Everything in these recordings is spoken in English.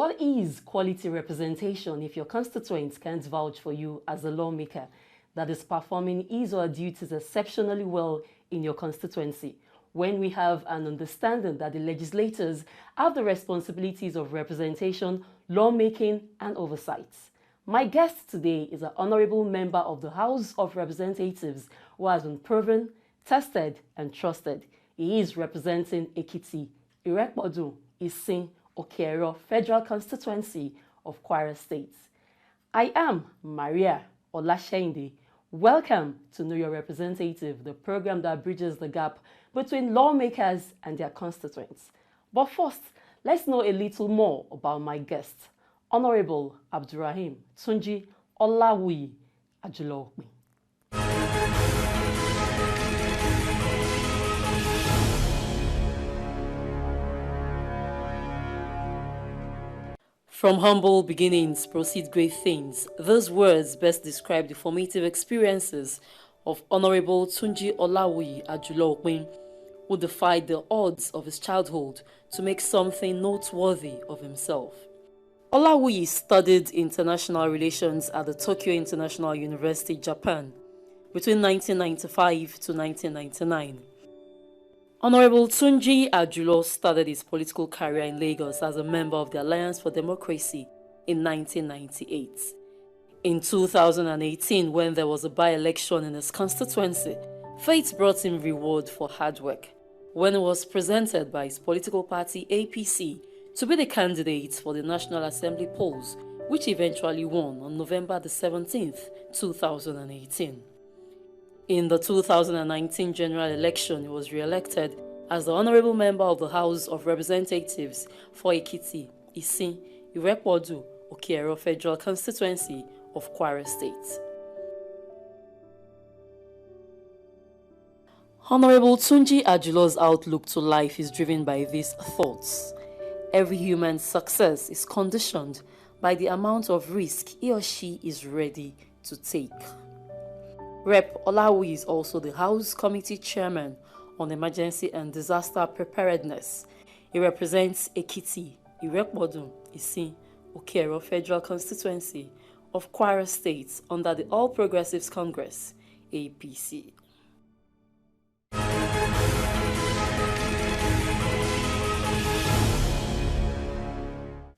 What is quality representation if your constituents can't vouch for you as a lawmaker that is performing his or her duties exceptionally well in your constituency, when we have an understanding that the legislators have the responsibilities of representation, lawmaking, and oversight? My guest today is an honorable member of the House of Representatives who has been proven, tested, and trusted. He is representing Ekiti, Irekpodu, Isin, Okero Federal Constituency of Kwara State. I am Maria Olashende. Welcome to Know Your Representative, the program that bridges the gap between lawmakers and their constituents. But first, let's know a little more about my guest, Honorable Abdurrahim Tunji Olawuyi Ajuloopin. From humble beginnings proceed great things. Those words best describe the formative experiences of Honorable Tunji Olawuyi Ajuloopin, who defied the odds of his childhood to make something noteworthy of himself. Olawuyi studied international relations at the Tokyo International University, Japan, between 1995 to 1999. Honorable Tunji Ajulo started his political career in Lagos as a member of the Alliance for Democracy in 1998. In 2018, when there was a by-election in his constituency, fate brought him reward for hard work when he was presented by his political party APC to be the candidate for the National Assembly polls, which eventually won on November the 17th, 2018. In the 2019 general election, he was re-elected as the honorable member of the House of Representatives for Ekiti, Isin, Irekpodu, Okero Federal Constituency of Kwara State. Honorable Tunji Ajulo's outlook to life is driven by these thoughts. Every human's success is conditioned by the amount of risk he or she is ready to take. Rep. Olawuyi is also the House Committee Chairman on Emergency and Disaster Preparedness. He represents Ekiti, Irekpodu, Isin, Okero Federal Constituency of Kwara State under the All Progressives Congress, APC.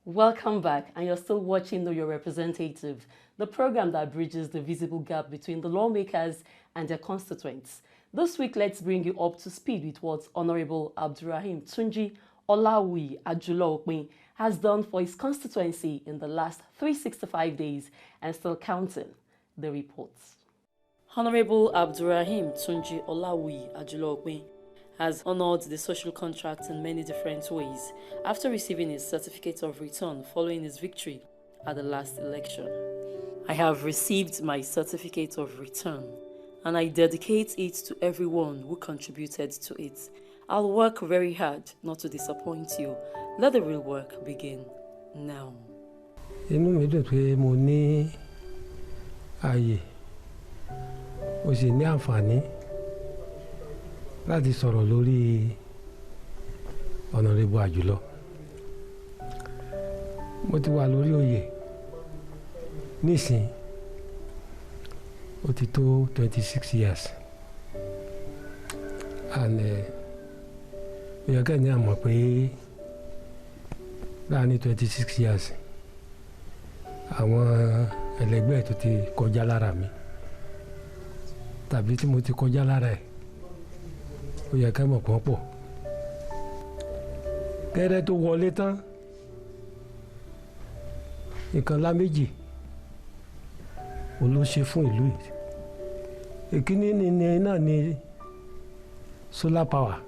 Welcome back, and you're still watching Know Your Representative, the program that bridges the visible gap between the lawmakers and their constituents. This week, let's bring you up to speed with what Honorable Abdurrahim Tunji Olawuyi Ajuloopin has done for his constituency in the last 365 days and still counting. The reports. Honorable Abdurrahim Tunji Olawuyi Ajuloopin has honored the social contract in many different ways after receiving his certificate of return following his victory at the last election. I have received my certificate of return and I dedicate it to everyone who contributed to it. I'll work very hard not to disappoint you. Let the real work begin now. Inú mi dùn pé mo ní ààyè, mo sì ní àǹfààní láti sọ̀rọ̀ lórí Honorable Ajulo. Mo ti wà lórí oyè nísìn ó ti tó 26 years and ó yẹ kẹ́ni àmọ̀ pé láàrin 26 years àwọn ẹlẹgbẹ́ tó ti kọjá lára mi tàbí tí mo ti kọjá lára ẹ̀ ó yẹ ká mọ̀ pọ́n pọ̀. Kẹ́rẹ́ tó wọlé tán nǹkan lá méjì òun ló ṣe fún ìlú yìí. Èkíní ni náà ni solar power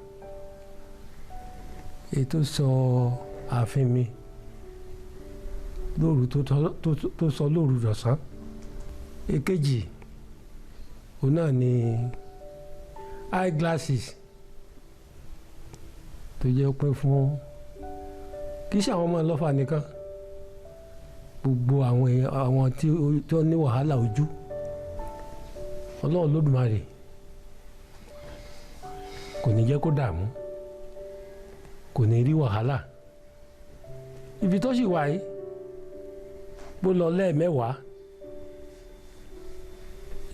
èyí tó sọ ààfin mi lóru tó sọ lóru dọ̀sán. Èkejì òun náà ni eye glasses tó jẹ́ pé fún kì í ṣe àwọn ọmọ ọlọ́fà nìkan, gbogbo àwọn tí ó ní wàhálà ojú. Ọlọ́run Olódùmarè kò ní jẹ́ kó dààmú, kò ní rí wàhálà. ibi tó sì wà yìí bó lọ lẹ́ẹ̀mẹ́wàá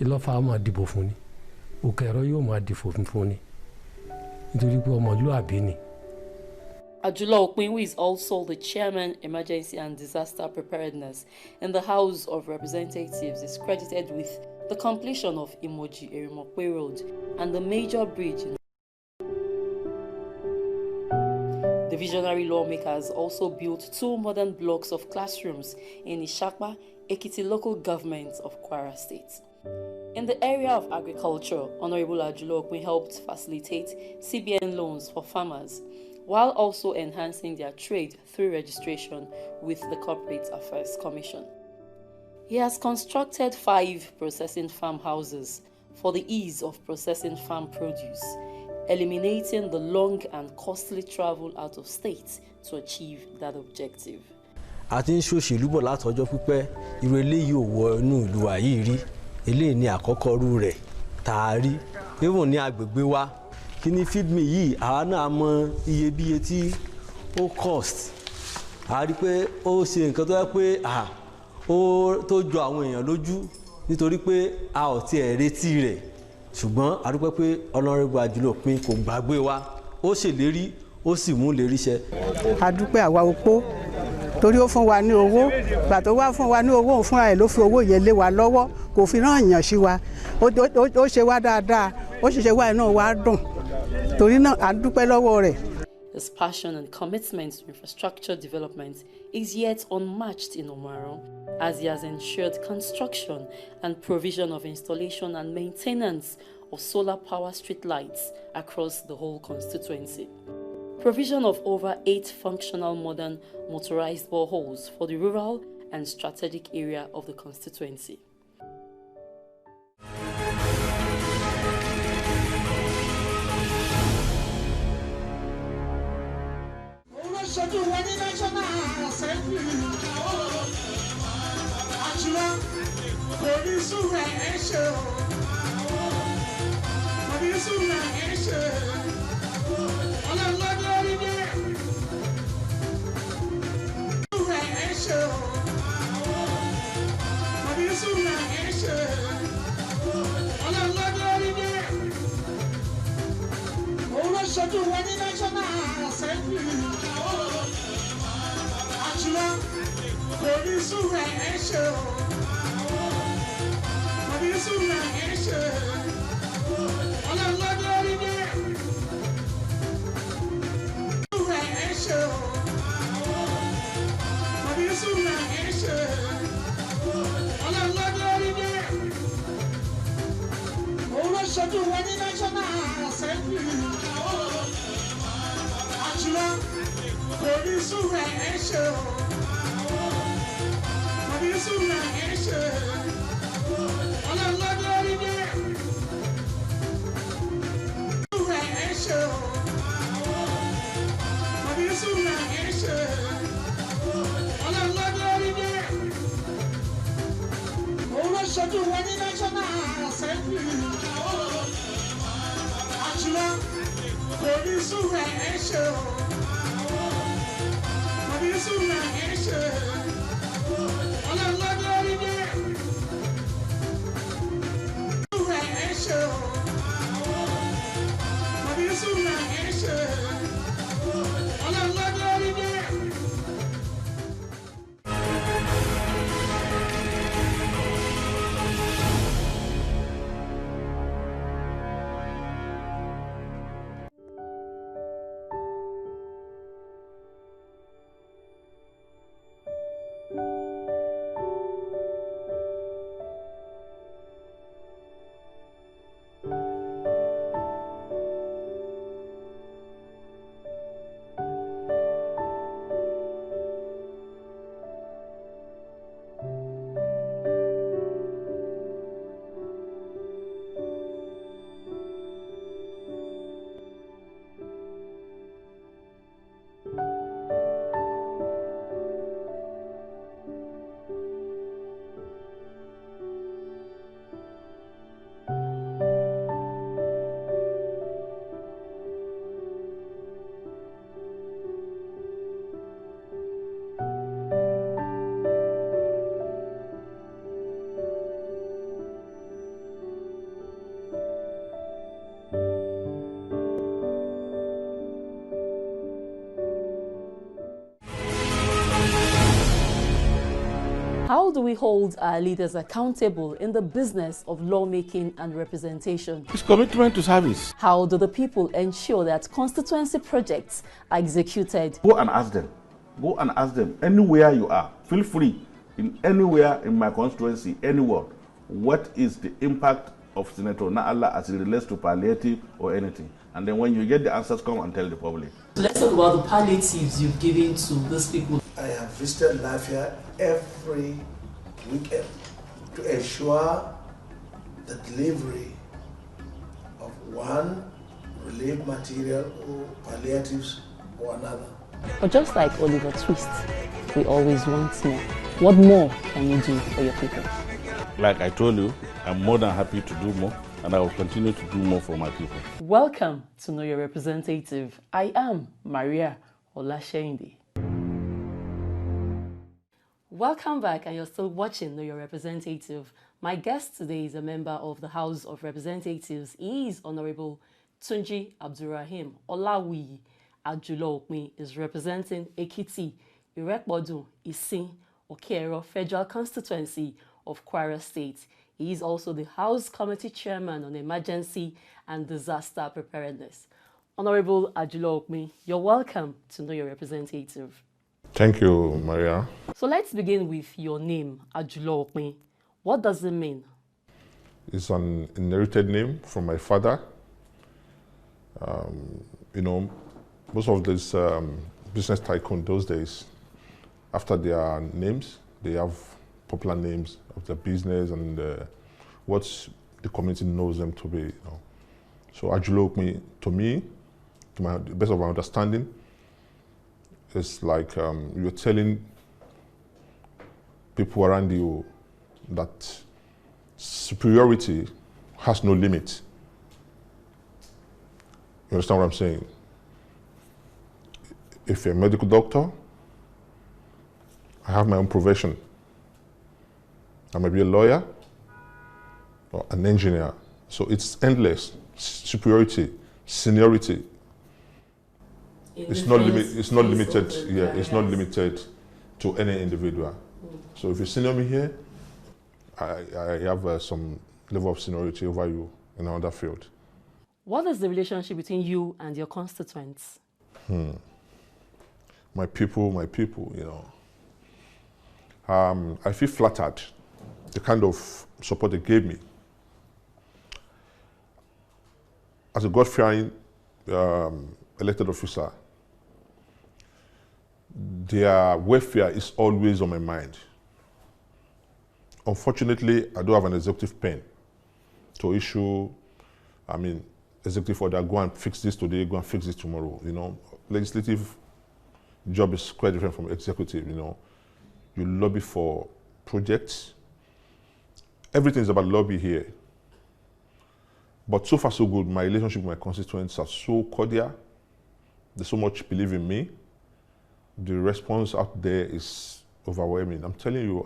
Ìlọ́fà máa dìbò fún ni Òkè Ẹ̀rọ yóò máa dìbò fún ni nítorí pé ọmọlúàbí ni. Ajuloopin, who is also the chairman, Emergency and Disaster Preparedness in the House of Representatives, is credited with the completion of Imoji Erimokpe Road and the major bridge in the visionary lawmakers also built 2 modern blocks of classrooms in Ishapa, Ekiti local government of Kwara State. In the area of agriculture, Honorable Ajuloopin helped facilitate CBN loans for farmers, while also enhancing their trade through registration with the Corporate Affairs Commission. He has constructed 5 processing farmhouses for the ease of processing farm produce, eliminating the long and costly travel out of state to achieve that objective. A ti ń ṣòṣèlú bọ̀ látọjọ́ pípẹ́, irú eléyìí ò wọ inú ìlú wa yìí rí. Eléyìí ni àkọ́kọ́ rú rẹ̀ tá a rí. Even ní agbègbè wa, kí ni feed me yìí, àwa náà mọ iyebíye tí ó cost. A rí pé ó ṣe nǹkan tó yẹ pé ó tó jọ àwọn èèyàn lójú nítorí pé a ò tiẹ̀ retí rẹ̀. Ṣùgbọ́n a dúpẹ́ pé Honorable Ajuloopin kò gbàgbé wa, ó ṣèlérí, ó sì mú lérí ṣẹ. A dúpẹ́ àwa opó torí ó fún wa ní owó, gbà tó wá fún wa ní owó fúnra ẹ̀ ló fi owó yẹn lé wa lọ́wọ́, kò fi rán èèyàn sí wa, ó ṣe wá dáadáa, ó sì ṣe wá iná wa dùn, torí náà a dúpẹ́ lọ́wọ́ rẹ̀. His passion and commitment to infrastructure development is yet unmatched in Omaran, as he has ensured construction and provision of installation and maintenance of solar power street lights across the whole constituency. Provision of over 8 functional modern motorized boreholes for the rural and strategic area of the constituency. do we hold our leaders accountable in the business of lawmaking and representation? It's commitment to service. How do the people ensure that constituency projects are executed? Go and ask them. Go and ask them anywhere you are. Feel free, in anywhere in my constituency, anywhere. What is the impact of Senator Naala as it relates to palliative or anything? And then when you get the answers, come and tell the public. So let's talk about the palliatives you've given to those people. I have visited Lafia every weekend to ensure the delivery of one relief material or palliatives or another. But just like Oliver Twist, we always want more. What more can you do for your people? Like I told you, I'm more than happy to do more, and I will continue to do more for my people. Welcome to Know Your Representative. I am Maria Olashende. Welcome back, and you're still watching Know Your Representative. My guest today is a member of the House of Representatives. He is Honorable Tunji Abdurrahim Olawuyi. Ajuloopin is representing Ekiti, Irekpodun, Isin, Okero Federal Constituency of Kwara State. He is also the House Committee Chairman on Emergency and Disaster Preparedness. Honorable Ajuloopin, you're welcome to Know Your Representative. Thank you, Maria. So let's begin with your name, Ajuloopin. What does it mean? It's an inherited name from my father. Most of these business tycoon those days, after their names, they have popular names of their business and what the community knows them to be. So Ajuloopin, to me, to the best of my understanding, is like you're telling people around you that superiority has no limit. You understand what I'm saying? If you're a medical doctor, I have my own profession. I might be a lawyer or an engineer. So it's endless. Superiority, seniority. It's not limited. Yeah, it's not limited to any individual. So if you senior me here, I have some level of seniority over you in another field. What is the relationship between you and your constituents? My people, I feel flattered, the kind of support they gave me. As a God-fearing elected officer, their welfare is always on my mind. Unfortunately, I don't have an executive pen to issue, executive order, go and fix this today, go and fix this tomorrow. Legislative job is quite different from executive. You lobby for projects. Everything is about lobby here. But so far so good, my relationship with my constituents are so cordial. They so much believe in me. The response out there is overwhelming. I'm telling you,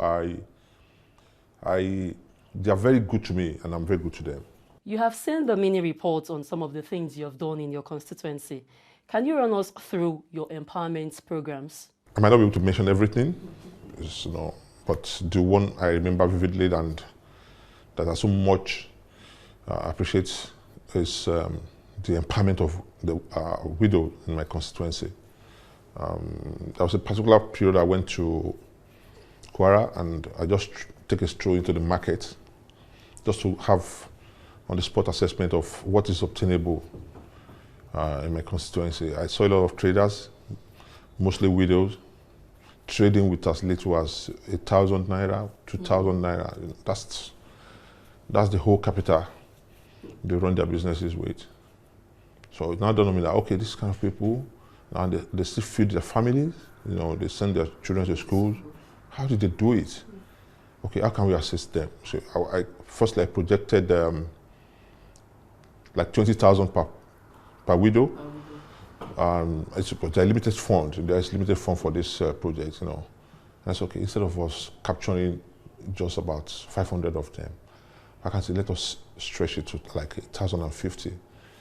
they are very good to me and I'm very good to them. You have seen the mini reports on some of the things you have done in your constituency. Can you run us through your empowerment programs? I might not be able to mention everything, but the one I remember vividly and that I so much appreciate is the empowerment of the widow in my constituency. There was a particular period I went to Kwara and I just take a stroll into the market just to have on-the-spot assessment of what is obtainable in my constituency. I saw a lot of traders, mostly widows, trading with as little as 1,000 naira, 2,000 naira. That's the whole capital they run their businesses with. So it now dawned on me that, okay, these kind of people, and they still feed their families, they send their children to school. How did they do it? Okay, how can we assist them? So firstly I projected like 20,000 per widow. It's a limited fund. There's limited fund for this project, That's okay. Instead of us capturing just about 500 of them, I can say let us stretch it to like 1,050.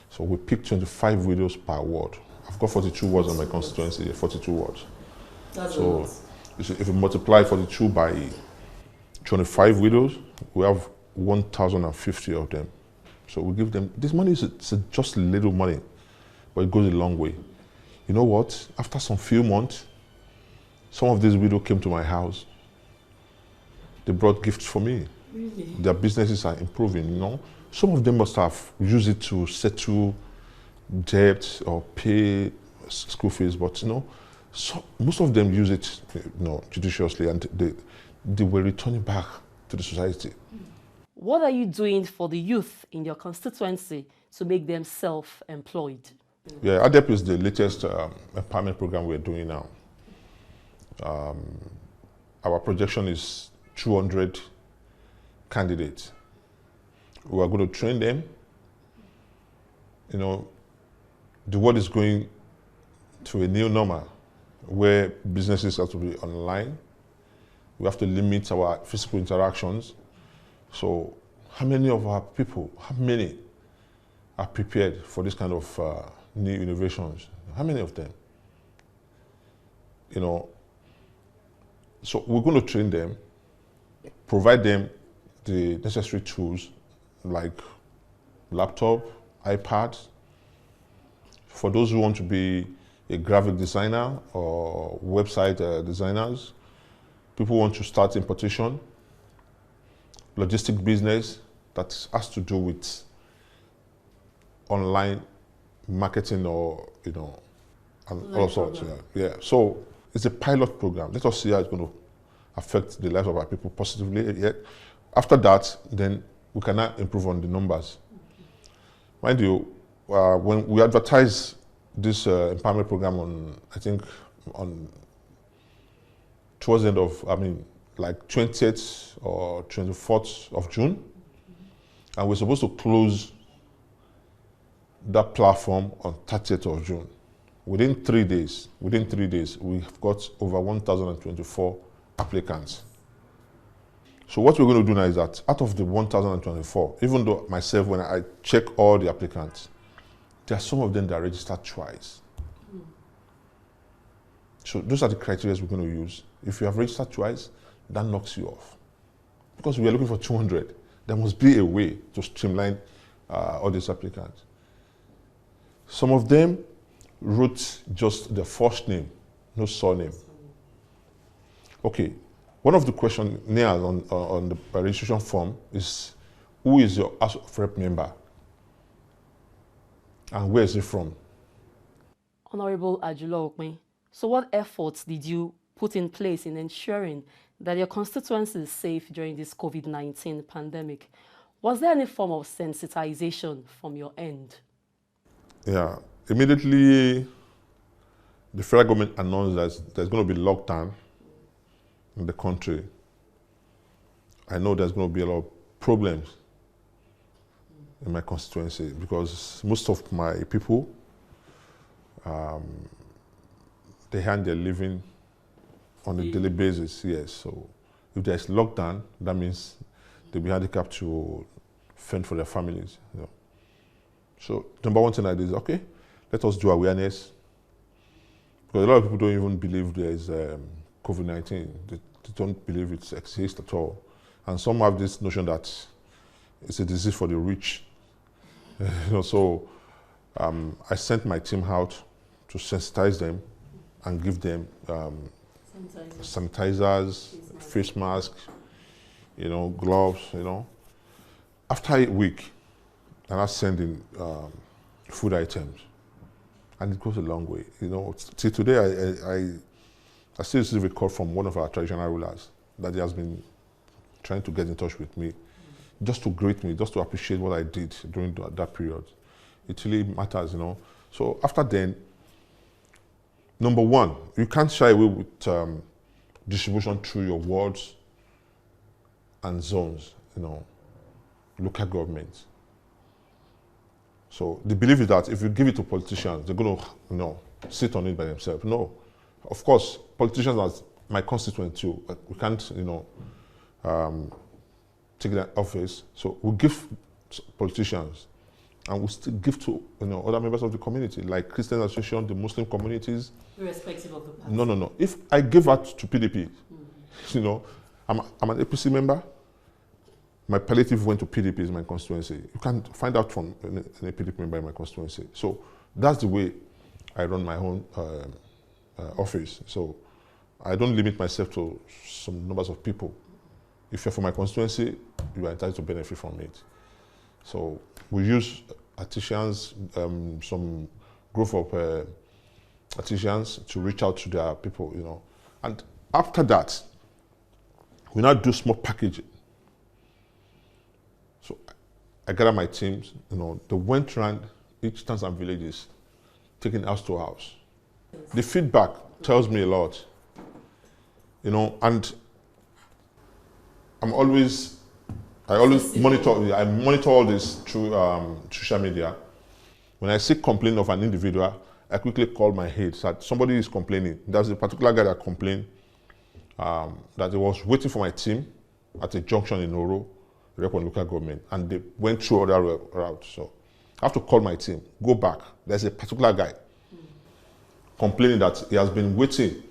So we picked 25 widows per ward. I've got 42 wards in my constituency, 42 wards. That's so if you multiply 42 by 25 widows. We have 1,050 of them. So we give them, this money is just little money, but it goes a long way. You know what? After some few months, some of these widows came to my house. They brought gifts for me. Really? Their businesses are improving, you know. Some of them must have used it to settle debt or pay school fees, but you know, so most of them use it, you know, judiciously, and they were returning back to the society. What are you doing for the youth in your constituency to make them self-employed? Yeah, ADEP is the latest empowerment program we're doing now. Our projection is 200 candidates. We are going to train them. You know, the world is going to a new normal where businesses have to be online. We have to limit our physical interactions. So how many of our people, how many are prepared for this kind of new innovations? How many of them? You know, so we're going to train them, provide them the necessary tools like laptop, iPad. For those who want to be a graphic designer or website designers, people want to start importation, logistic business that has to do with online marketing or, you know, and all sorts. Yeah. So it's a pilot program. Let us see how it's going to affect the lives of our people positively. Yet after that, then we can now improve on the numbers. Mind you, when we advertise this empowerment program on, I think, towards the end of, like 20th or 24th of June, and we're supposed to close that platform on 30th of June. Within 3 days, we've got over 1,024 applicants. So what we're going to do now is that out of the 1,024, even though myself, when I check all the applicants, there are some of them that are registered twice. So those are the criteria we're going to use. If you have registered twice, that knocks you off. Because we are looking for 200, there must be a way to streamline all these applicants. Some of them wrote just their first name, no surname. Okay, one of the questions on the registration form is, who is your House of Rep member? And where is he from? Honorable Ajuloopin, so what efforts did you put in place in ensuring that your constituency is safe during this COVID-19 pandemic? Was there any form of sensitization from your end? Yeah, immediately the federal government announced that there's going to be lockdown in the country. I know there's going to be a lot of problems in my constituency because most of my people, they earn their living on a daily basis, yes. So if there's lockdown, that means they'll be handicapped to fend for their families. You know. So number one thing I did is, okay, let us do awareness. Because a lot of people don't even believe there is COVID-19. They don't believe it exists at all. And some have this notion that it's a disease for the rich. You know, so I sent my team out to sensitize them and give them sanitizers, face masks, you know, gloves, you know. After a week, and I send in food items, and it goes a long way. You know, till today, I still receive a call from one of our traditional rulers that he has been trying to get in touch with me, just to greet me, just to appreciate what I did during that period. It really matters, you know. So after then, number one, you can't shy away with distribution through your wards and zones, you know, local governments. So the belief is that if you give it to politicians, they're going to, you know, sit on it by themselves. No, of course, politicians are my constituent too. We can't, you know, take that office. So we give politicians, and we still give to, you know, other members of the community, like Christian Association, the Muslim communities. Irrespective of the party. No. If I give out to PDP, you know, I'm an APC member. My palliative went to PDP in my constituency. You can find out from an PDP member in my constituency. So that's the way I run my own office. So I don't limit myself to some numbers of people. If you're from my constituency, you are entitled to benefit from it. So we use artisans, some group of artisans to reach out to their people, you know. And after that, we now do small packaging. So I gather my teams, you know, they went around each towns and villages, taking house to house. The feedback tells me a lot, you know, and I always monitor all this through social media. When I see complaint of an individual, I quickly call my head. So somebody is complaining. There's a particular guy that complained that he was waiting for my team at a junction in Oro, Repon local government, and they went through other routes. So I have to call my team, go back. There's a particular guy complaining that he has been waiting.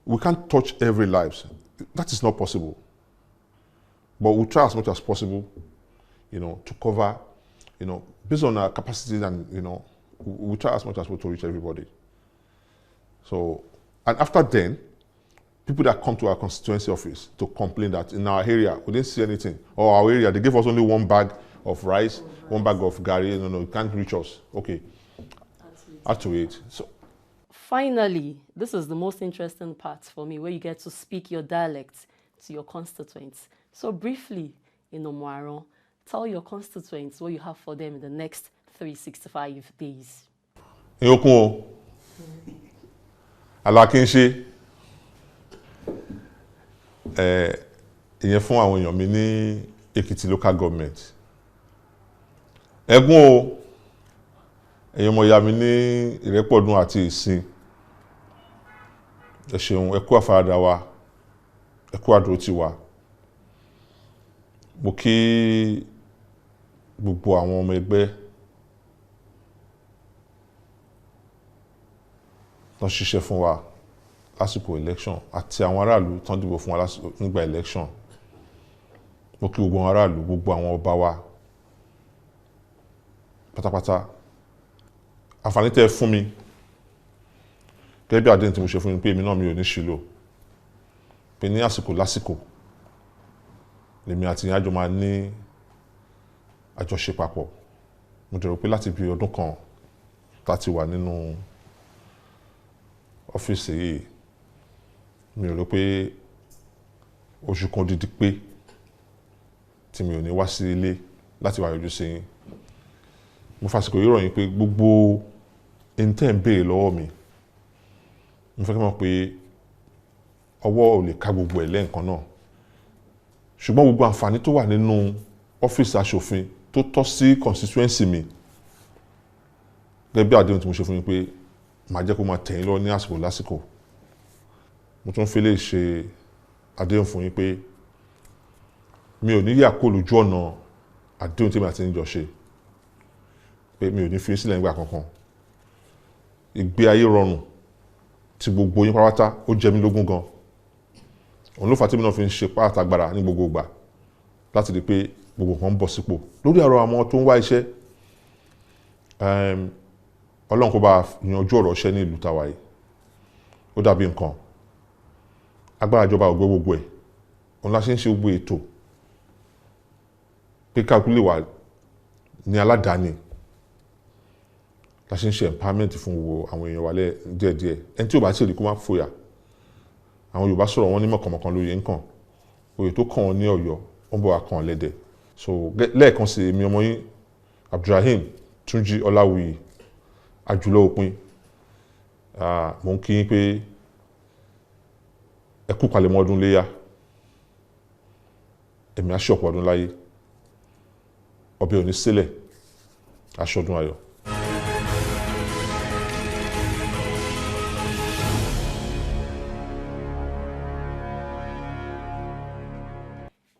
We can't touch every life. That is not possible. But we'll try as much as possible, you know, to cover, you know, based on our capacity, and, you know, we'll try as much as possible to reach everybody. So, and after then, people that come to our constituency office to complain that in our area, we didn't see anything, or our area, they gave us only one bag of rice, one bag of gari, no, you can't reach us. Okay, have to wait. So, finally, this is the most interesting part for me, where you get to speak your dialect to your constituents. So briefly, in Omoaran, tell your constituents what you have for them in the next 365 days. Yokun Alakinse, ìyẹn fún àwọn èèyàn mi ní Èkìtì local government. Ẹ̀gún o, ẹ̀yin ọmọ ìyá mi ní Ìrẹ́pọ̀dún àti Ìsìn. Ẹ ṣeun, ẹ kú àfaradà wa, ẹ kú àdúrótì wa. Mo kí gbogbo àwọn ọmọ ẹgbẹ́ tó ń ṣiṣẹ́ fún wa lásìkò election àti àwọn aráàlú tó ń dìbò fún wa nígbà election. Mo kí gbogbo àwọn aráàlú, gbogbo àwọn ọba wa pátápátá. Àǹfààní tẹ́ fún mi gẹ́gẹ́ bí àdéhùn tí mo ṣe fún yín pé èmi náà mi ò ní ṣìlò, pé ní àsìkò lásìkò lèmi àti ìyájọ́ máa ní àjọṣe papọ̀. Mo dẹ̀ rò pé láti bí ọdún kan tá ti wà nínú ọ́fíìsì yìí, mi ò rò pé oṣù kan dídí pé tí mi ò ní wá sí ilé láti wá yọjú sí yín. Mo fàsìkò yìí rọ̀ yín pé gbogbo intẹ́ ń béèrè lọ́wọ́ mi, mo fẹ́ kí n mọ̀ pé ọwọ́ ò lè ká gbogbo ẹ̀ lẹ́ẹ̀kan náà. Ṣùgbọ́n gbogbo àǹfààní tó wà nínú ọ́fíìsì aṣòfin tó tọ́ sí constituency mi, gẹ́gẹ́ bí àdéhùn tí mo ṣe fún yín pé màá jẹ́ kó máa tẹ̀yìn lọ ní àsìkò lásìkò. Mo tún fi lè ṣe àdéhùn fún yín pé mi ò ní yà kó lójú ọ̀nà àdéhùn tí mi àti yín jọ ṣe, pé mi ò ní fi yín sílẹ̀ nígbà kankan. Ìgbé ayé rọrùn tí gbogbo yín pátá ó jẹ mí lógún gan. Òun ló fà tí mi náà fi ń ṣe pàtàgbára ní gbogbo ìgbà láti rí pé gbogbo nǹkan ń bọ̀ sípò. Lórí ọ̀rọ̀ àwọn tó ń wá iṣẹ́, Ọlọ́run kó bá yanjú ọ̀rọ̀ iṣẹ́ ní ìlú tàwa yìí. Ó dàbí nǹkan, agbára ìjọba ò gbé gbogbo ẹ̀. Òun la ṣe ń ṣe gbogbo ètò pé káàkiri lè wà ní aládàáni, la ṣe ń ṣe empowerment fún gbogbo àwọn èèyàn wa díẹ̀díẹ̀. Ẹni tí ò bá sì rí kó má fòyà. Àwọn Yorùbá sọ̀rọ̀ wọn ní mọ̀kànmọ̀kàn lóye nǹkan. Oyè tó kàn wọ́n ní Ọ̀yọ́, ó ń bọ̀ wá kàn lẹ́dẹ̀. So lẹ́ẹ̀kan sí èmi ọmọ yín Abdulrahim Túnjí Ọláwuyì Ajuloopin, mo ń kí yín pé ẹ kú palẹ̀mọ́ ọdún léyà, ẹ̀mí á ṣọ̀pọ̀ ọdún láyé, ọbẹ̀ ò ní sílẹ̀, aṣọdún ayọ̀.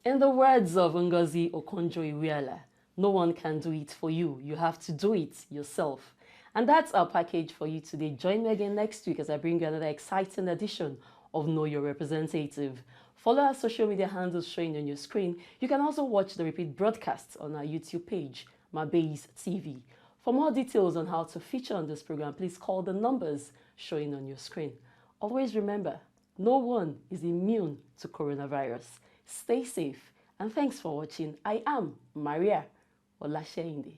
In the words of Ngozi Okonjo-Iweala, no one can do it for you. You have to do it yourself. And that's our package for you today. Join me again next week as I bring you another exciting edition of Know Your Representative. Follow our social media handles showing on your screen. You can also watch the repeat broadcasts on our YouTube page, Mabeys TV. For more details on how to feature on this program, please call the numbers showing on your screen. Always remember, no one is immune to coronavirus. Stay safe and thanks for watching. I am Maria Olasheinde.